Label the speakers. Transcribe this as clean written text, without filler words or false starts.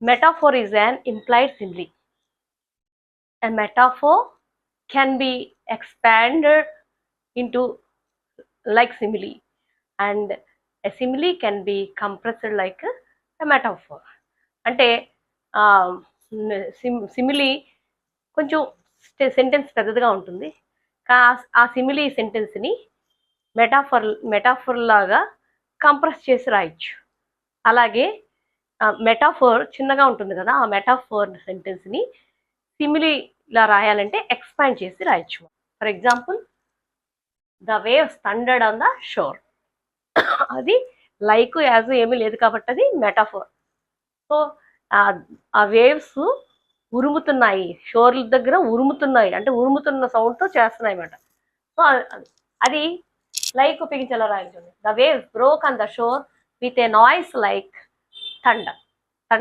Speaker 1: Metaphor is an implied simile. A metaphor can be expanded into like simile, and a simile can be compressed like a metaphor. అంటే simile కొంచెం sentence పెద్దదిగా ఉంటుంది. ఆ simile సెంటెన్స్ని metaphor లాగా compress చేసి రాయొచ్చు. అలాగే మెటాఫోర్ చిన్నగా ఉంటుంది కదా, ఆ మెటాఫోర్ సెంటెన్స్ని సిమిలీలా రాయాలంటే ఎక్స్పాండ్ చేసి రాయొచ్చు. For example, the waves thundered on the shore. అది లైక్ యాజ్ ఏమీ లేదు కాబట్టి అది మెటాఫోర్. సో ఆ వేవ్స్ ఉరుముతున్నాయి, షోర్ల దగ్గర ఉరుముతున్నాయి అంటే ఉరుముతున్న సౌండ్తో చేస్తున్నాయి అన్నమాట. సో అది లైక్ ఉపయోగించేలా రాయాలి. The waves broke on the sure with a noise like thunder.